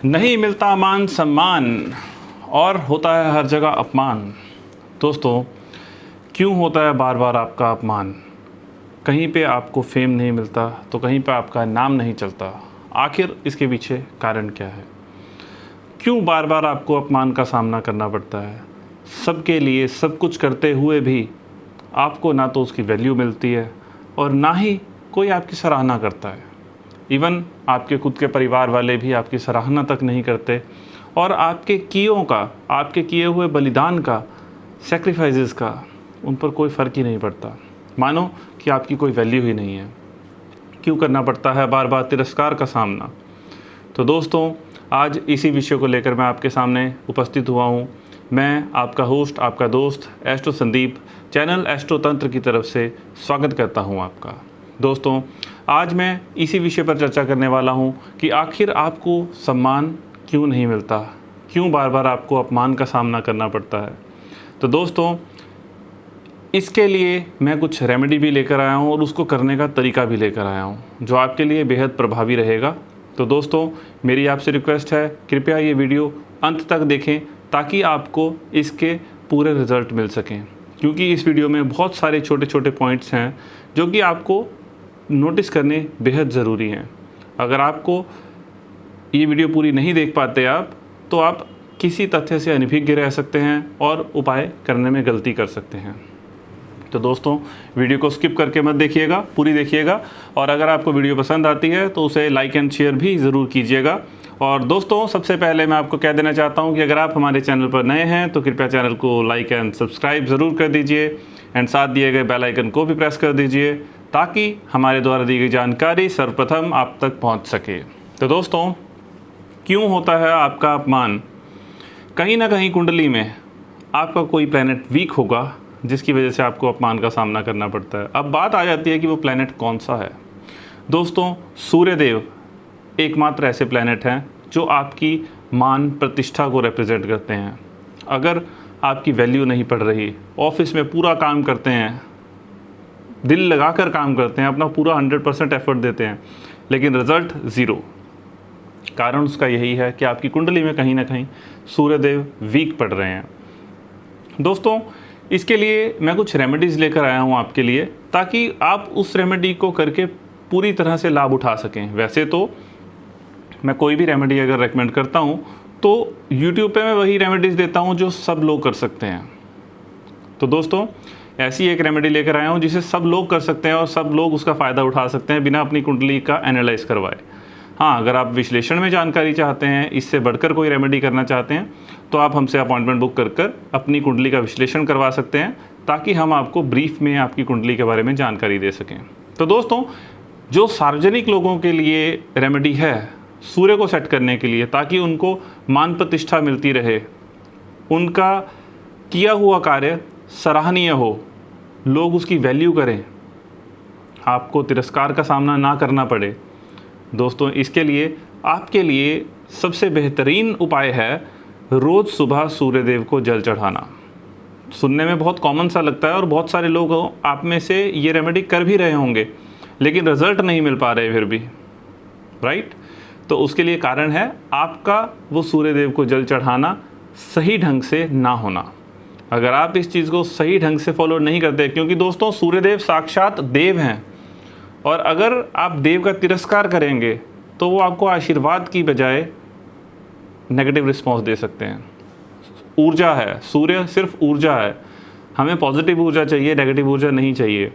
नहीं मिलता मान सम्मान और होता है हर जगह अपमान। दोस्तों, क्यों होता है बार बार आपका अपमान? कहीं पे आपको फेम नहीं मिलता तो कहीं पे आपका नाम नहीं चलता। आखिर इसके पीछे कारण क्या है? क्यों बार बार आपको अपमान का सामना करना पड़ता है? सबके लिए सब कुछ करते हुए भी आपको ना तो उसकी वैल्यू मिलती है और ना ही कोई आपकी सराहना करता है। इवन आपके खुद के परिवार वाले भी आपकी सराहना तक नहीं करते और आपके कियों का, आपके किए हुए बलिदान का, सेक्रीफाइसेस का उन पर कोई फ़र्क ही नहीं पड़ता। मानो कि आपकी कोई वैल्यू ही नहीं है। क्यों करना पड़ता है बार बार तिरस्कार का सामना? तो दोस्तों, आज इसी विषय को लेकर मैं आपके सामने उपस्थित हुआ हूँ। मैं आपका होस्ट, आपका दोस्त एस्ट्रो संदीप, चैनल एस्ट्रो तंत्र की तरफ से स्वागत करता हूँ आपका। दोस्तों, आज मैं इसी विषय पर चर्चा करने वाला हूँ कि आखिर आपको सम्मान क्यों नहीं मिलता, क्यों बार बार आपको अपमान का सामना करना पड़ता है। तो दोस्तों, इसके लिए मैं कुछ रेमेडी भी लेकर आया हूँ और उसको करने का तरीका भी लेकर आया हूँ जो आपके लिए बेहद प्रभावी रहेगा। तो दोस्तों, मेरी आपसे रिक्वेस्ट है, कृपया ये वीडियो अंत तक देखें ताकि आपको इसके पूरे रिज़ल्ट मिल सकें, क्योंकि इस वीडियो में बहुत सारे छोटे छोटे पॉइंट्स हैं जो कि आपको नोटिस करने बेहद ज़रूरी हैं। अगर आपको ये वीडियो पूरी नहीं देख पाते तो आप किसी तथ्य से अनभिज्ञ रह सकते हैं और उपाय करने में गलती कर सकते हैं। तो दोस्तों, वीडियो को स्किप करके मत देखिएगा, पूरी देखिएगा। और अगर आपको वीडियो पसंद आती है तो उसे लाइक एंड शेयर भी ज़रूर कीजिएगा। और दोस्तों, सबसे पहले मैं आपको कह देना चाहता हूं कि अगर आप हमारे चैनल पर नए हैं तो कृपया चैनल को लाइक एंड सब्सक्राइब ज़रूर कर दीजिए एंड साथ दिए गए बेल आइकन को भी प्रेस कर दीजिए ताकि हमारे द्वारा दी गई जानकारी सर्वप्रथम आप तक पहुँच सके। तो दोस्तों, क्यों होता है आपका अपमान? कहीं ना कहीं कुंडली में आपका कोई प्लैनेट वीक होगा जिसकी वजह से आपको अपमान का सामना करना पड़ता है। अब बात आ जाती है कि वो प्लैनेट कौन सा है। दोस्तों, सूर्यदेव एकमात्र ऐसे प्लैनेट हैं जो आपकी मान प्रतिष्ठा को रिप्रेजेंट करते हैं। अगर आपकी वैल्यू नहीं पड़ रही, ऑफिस में पूरा काम करते हैं, दिल लगाकर काम करते हैं, अपना पूरा 100% एफर्ट देते हैं, लेकिन रिज़ल्ट ज़ीरो, कारण उसका यही है कि आपकी कुंडली में कहीं ना कहीं सूर्यदेव वीक पड़ रहे हैं। दोस्तों, इसके लिए मैं कुछ रेमेडीज़ लेकर आया हूँ आपके लिए ताकि आप उस रेमेडी को करके पूरी तरह से लाभ उठा सकें। वैसे तो मैं कोई भी रेमेडी अगर रेकमेंड करता हूँ तो YouTube पे मैं वही रेमेडीज़ देता हूँ जो सब लोग कर सकते हैं। तो दोस्तों, ऐसी एक रेमेडी लेकर आया हूँ जिसे सब लोग कर सकते हैं और सब लोग उसका फ़ायदा उठा सकते हैं बिना अपनी कुंडली का एनालाइज करवाए। हाँ, अगर आप विश्लेषण में जानकारी चाहते हैं, इससे बढ़कर कोई रेमेडी करना चाहते हैं, तो आप हमसे अपॉइंटमेंट बुक कर अपनी कुंडली का विश्लेषण करवा सकते हैं ताकि हम आपको ब्रीफ में आपकी कुंडली के बारे में जानकारी दे सकें। तो दोस्तों, जो सार्वजनिक लोगों के लिए रेमेडी है सूर्य को सेट करने के लिए ताकि उनको मान प्रतिष्ठा मिलती रहे, उनका किया हुआ कार्य सराहनीय हो, लोग उसकी वैल्यू करें, आपको तिरस्कार का सामना ना करना पड़े। दोस्तों, इसके लिए आपके लिए सबसे बेहतरीन उपाय है रोज़ सुबह सूर्यदेव को जल चढ़ाना। सुनने में बहुत कॉमन सा लगता है और बहुत सारे लोग आप में से ये रेमेडी कर भी रहे होंगे लेकिन रिज़ल्ट नहीं मिल पा रहे फिर भी, राइट? तो उसके लिए कारण है आपका वो सूर्यदेव को जल चढ़ाना सही ढंग से ना होना। अगर आप इस चीज़ को सही ढंग से फॉलो नहीं करते, क्योंकि दोस्तों सूर्यदेव साक्षात देव हैं और अगर आप देव का तिरस्कार करेंगे तो वो आपको आशीर्वाद की बजाय नेगेटिव रिस्पॉन्स दे सकते हैं। ऊर्जा है, सूर्य सिर्फ ऊर्जा है, हमें पॉजिटिव ऊर्जा चाहिए, नेगेटिव ऊर्जा नहीं चाहिए।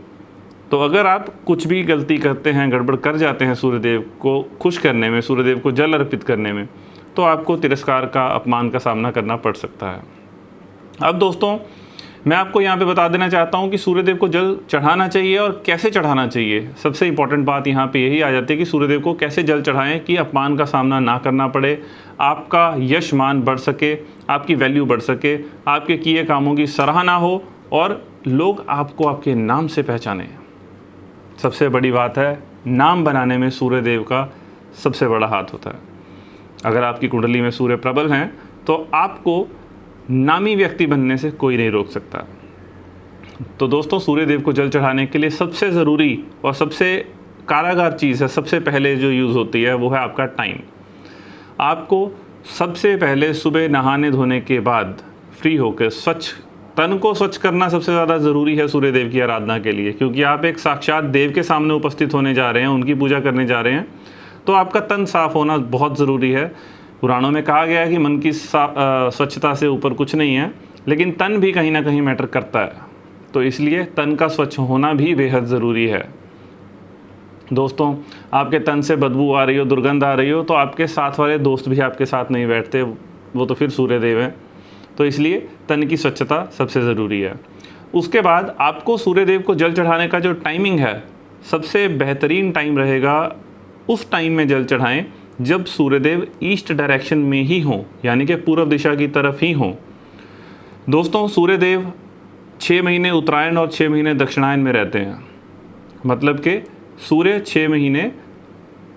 तो अगर आप कुछ भी गलती करते हैं, गड़बड़ कर जाते हैं सूर्यदेव को खुश करने में, सूर्यदेव को जल अर्पित करने में, तो आपको तिरस्कार का, अपमान का सामना करना पड़ सकता है। अब दोस्तों, मैं आपको यहाँ पे बता देना चाहता हूँ कि सूर्यदेव को जल चढ़ाना चाहिए और कैसे चढ़ाना चाहिए। सबसे इम्पॉर्टेंट बात यहाँ पे यही आ जाती है कि सूर्यदेव को कैसे जल चढ़ाएं कि अपमान का सामना ना करना पड़े, आपका यश मान बढ़ सके, आपकी वैल्यू बढ़ सके, आपके किए कामों की सराहना हो और लोग आपको आपके नाम से पहचानें। सबसे बड़ी बात है, नाम बनाने में सूर्यदेव का सबसे बड़ा हाथ होता है। अगर आपकी कुंडली में सूर्य प्रबल हैं तो आपको नामी व्यक्ति बनने से कोई नहीं रोक सकता। तो दोस्तों, सूर्यदेव को जल चढ़ाने के लिए सबसे ज़रूरी और सबसे कारागार चीज़ है, सबसे पहले जो यूज़ होती है वो है आपका टाइम। आपको सबसे पहले सुबह नहाने धोने के बाद फ्री होकर तन को स्वच्छ करना सबसे ज़्यादा ज़रूरी है सूर्य देव की आराधना के लिए, क्योंकि आप एक साक्षात देव के सामने उपस्थित होने जा रहे हैं, उनकी पूजा करने जा रहे हैं, तो आपका तन साफ होना बहुत ज़रूरी है। पुराणों में कहा गया है कि मन की स्वच्छता से ऊपर कुछ नहीं है, लेकिन तन भी कहीं ना कहीं मैटर करता है, तो इसलिए तन का स्वच्छ होना भी बेहद ज़रूरी है। दोस्तों, आपके तन से बदबू आ रही हो, दुर्गंध आ रही हो, तो आपके साथ वाले दोस्त भी आपके साथ नहीं बैठते, वो तो फिर सूर्य देव हैं। तो इसलिए तन की स्वच्छता सबसे ज़रूरी है। उसके बाद आपको सूर्य देव को जल चढ़ाने का जो टाइमिंग है, सबसे बेहतरीन टाइम रहेगा उस टाइम में जल चढ़ाएं जब सूर्यदेव ईस्ट डायरेक्शन में ही हों, यानी कि पूर्व दिशा की तरफ ही हों। दोस्तों, सूर्यदेव 6 महीने उत्तरायण और 6 महीने दक्षिणायन में रहते हैं, मतलब कि सूर्य 6 महीने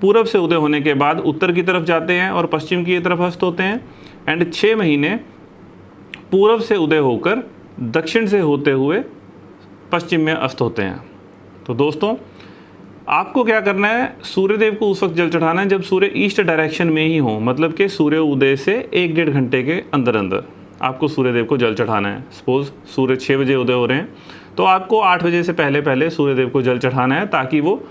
पूरब से उदय होने के बाद उत्तर की तरफ जाते हैं और पश्चिम की तरफ अस्त होते हैं, एंड 6 महीने पूरब से उदय होकर दक्षिण से होते हुए पश्चिम में अस्त होते हैं। तो दोस्तों, आपको क्या करना है, सूर्यदेव को उस वक्त जल चढ़ाना है जब सूर्य ईस्ट डायरेक्शन में ही हो, मतलब कि सूर्य उदय से 1-1.5 घंटे के अंदर अंदर आपको सूर्यदेव को जल चढ़ाना है। सपोज़ सूर्य 6 बजे उदय हो रहे हैं, तो आपको 8 बजे से पहले पहले सूर्यदेव को जल चढ़ाना है, ताकि वो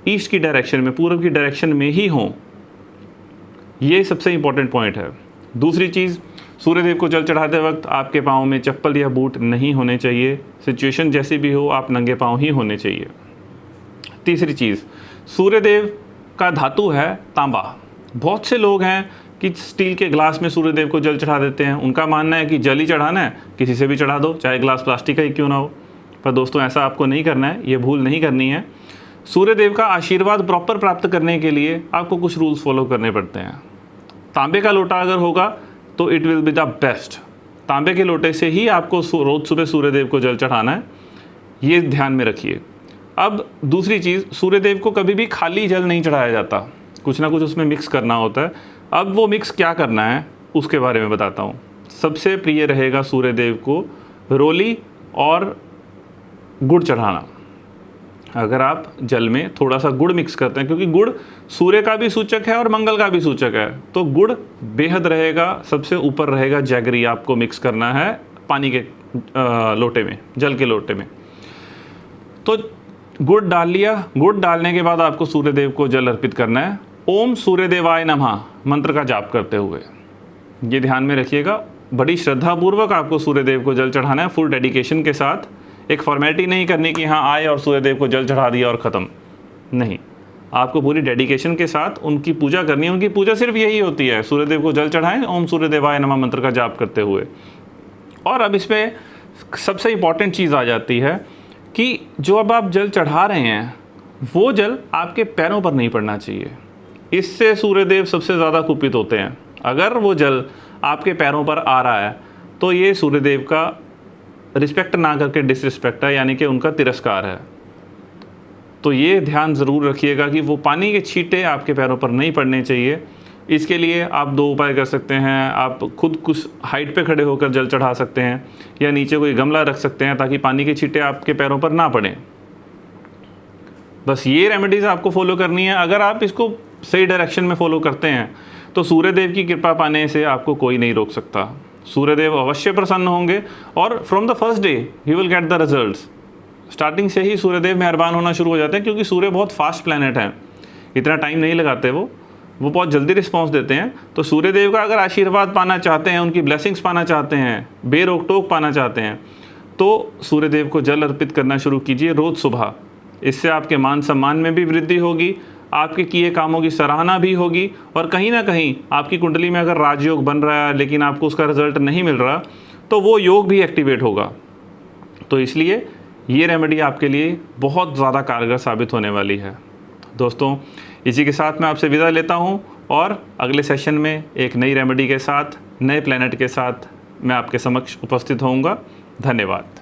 ईस्ट की डायरेक्शन में, पूर्व की डायरेक्शन में ही हों। ये सबसे इम्पॉर्टेंट पॉइंट है। दूसरी चीज़, सूर्यदेव को जल चढ़ाते वक्त आपके पाँव में चप्पल या बूट नहीं होने चाहिए। सिचुएशन जैसी भी हो, आप नंगे पाँव ही होने चाहिए। तीसरी चीज़, सूर्यदेव का धातु है तांबा। बहुत से लोग हैं कि स्टील के ग्लास में सूर्यदेव को जल चढ़ा देते हैं। उनका मानना है कि जल ही चढ़ाना है, किसी से भी चढ़ा दो, चाहे ग्लास प्लास्टिक का ही क्यों ना हो। पर दोस्तों, ऐसा आपको नहीं करना है, ये भूल नहीं करनी है। सूर्यदेव का आशीर्वाद प्रॉपर प्राप्त करने के लिए आपको कुछ रूल्स फॉलो करने पड़ते हैं। तांबे का लोटा अगर होगा तो it will be the best. तांबे के लोटे से ही आपको रोज़ सुबह सूर्यदेव को जल चढ़ाना है, ये ध्यान में रखिए। अब दूसरी चीज़, सूर्यदेव को कभी भी खाली जल नहीं चढ़ाया जाता, कुछ ना कुछ उसमें मिक्स करना होता है। अब वो मिक्स क्या करना है उसके बारे में बताता हूँ। सबसे प्रिय रहेगा सूर्यदेव को रोली और गुड़ चढ़ाना। अगर आप जल में थोड़ा सा गुड़ मिक्स करते हैं, क्योंकि गुड़ सूर्य का भी सूचक है और मंगल का भी सूचक है, तो गुड़ बेहद रहेगा, सबसे ऊपर रहेगा। जैगरी आपको मिक्स करना है पानी के लोटे में, जल के लोटे में। तो गुड़ डाल लिया। गुड़ डालने के बाद आपको सूर्यदेव को जल अर्पित करना है ओम सूर्यदेवाय नमः मंत्र का जाप करते हुए। ये ध्यान में रखिएगा, बड़ी श्रद्धापूर्वक आपको सूर्यदेव को जल चढ़ाना है, फुल डेडिकेशन के साथ। एक फॉर्मेलिटी नहीं करनी कि हाँ आए और सूर्यदेव को जल चढ़ा दिया और ख़त्म, नहीं। आपको पूरी डेडिकेशन के साथ उनकी पूजा करनी है। उनकी पूजा सिर्फ यही होती है, सूर्यदेव को जल चढ़ाएं ओम सूर्यदेवाय नमः मंत्र का जाप करते हुए। और अब इसमें सबसे इम्पॉर्टेंट चीज़ आ जाती है कि जो अब आप जल चढ़ा रहे हैं वो जल आपके पैरों पर नहीं पड़ना चाहिए। इससे सूर्यदेव सबसे ज़्यादा कुपित होते हैं। अगर वो जल आपके पैरों पर आ रहा है तो ये सूर्यदेव का रिस्पेक्ट ना करके डिसरिस्पेक्ट है, यानी कि उनका तिरस्कार है। तो ये ध्यान ज़रूर रखिएगा कि वो पानी के छींटे आपके पैरों पर नहीं पड़ने चाहिए। इसके लिए आप 2 उपाय कर सकते हैं। आप खुद कुछ हाइट पे खड़े होकर जल चढ़ा सकते हैं, या नीचे कोई गमला रख सकते हैं ताकि पानी के छींटे आपके पैरों पर ना पड़ें। बस ये रेमेडीज़ आपको फॉलो करनी है। अगर आप इसको सही डायरेक्शन में फॉलो करते हैं तो सूर्यदेव की कृपा पाने से आपको कोई नहीं रोक सकता। सूर्यदेव अवश्य प्रसन्न होंगे और from the first day he will get the results. Starting से ही सूर्यदेव मेहरबान होना शुरू हो जाते हैं, क्योंकि सूर्य बहुत फास्ट प्लैनेट है, इतना टाइम नहीं लगाते वो बहुत जल्दी रिस्पॉन्स देते हैं। तो सूर्यदेव का अगर आशीर्वाद पाना चाहते हैं, उनकी ब्लेसिंग्स पाना चाहते हैं, बेरोक टोक पाना चाहते हैं, तो सूर्यदेव को जल अर्पित करना शुरू कीजिए रोज़ सुबह। इससे आपके मान सम्मान में भी वृद्धि होगी, आपके किए कामों की सराहना भी होगी, और कहीं ना कहीं आपकी कुंडली में अगर राजयोग बन रहा है लेकिन आपको उसका रिजल्ट नहीं मिल रहा, तो वो योग भी एक्टिवेट होगा। तो इसलिए ये रेमेडी आपके लिए बहुत ज़्यादा कारगर साबित होने वाली है। दोस्तों, इसी के साथ मैं आपसे विदा लेता हूँ, और अगले सेशन में एक नई रेमेडी के साथ, नए प्लैनेट के साथ मैं आपके समक्ष उपस्थित होऊंगा। धन्यवाद।